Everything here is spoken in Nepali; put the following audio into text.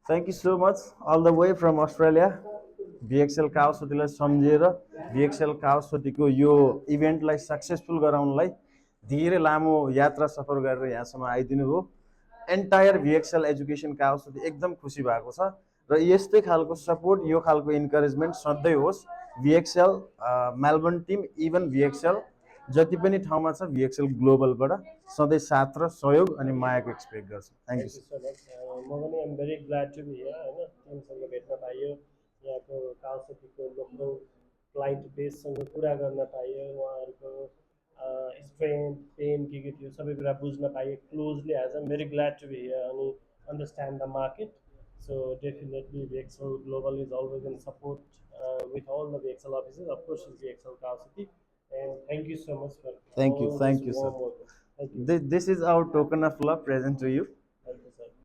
Thank you so much, all the way from Australia. VXL काउसोटीलाई सम्झेर VXL काउसोटीको यो इभेन्टलाई सक्सेसफुल गराउनलाई धेरै लामो यात्रा सफर गरेर यहाँसम्म आइदिनु हो। एन्टायर VXL एजुकेसन काउसोटी एकदम खुसी भएको छ र यस्तै खालको सपोर्ट, यो खालको इन्करेजमेन्ट सधैँ होस्। VXL Melbourne team, even VXL जति पनि ठाउँमा छ VXL ग्लोबलबाट सधैँ साथ र सहयोग अनि मायाको एक्सपेक्ट गर्छ। Thank you. So much. म पनि am very glad to be here होइन, टिमसँग भेट्न पाइयो, यहाँको काउसोटीको लोकल क्लाइन्ट बेससँग कुरा गर्न पाइयो, उहाँहरूको स्ट्रेन्थ पेन के थियो सबै कुरा बुझ्न पाएँ closely. As am very glad to be here अनि understand the market. So definitely VXL Global is always in support with all the VXL offices. Of course, it's VXL Kausati. And thank you so much for Thank you, all this thank you, sir. warm welcome. Thank you. This is our token of love present to you.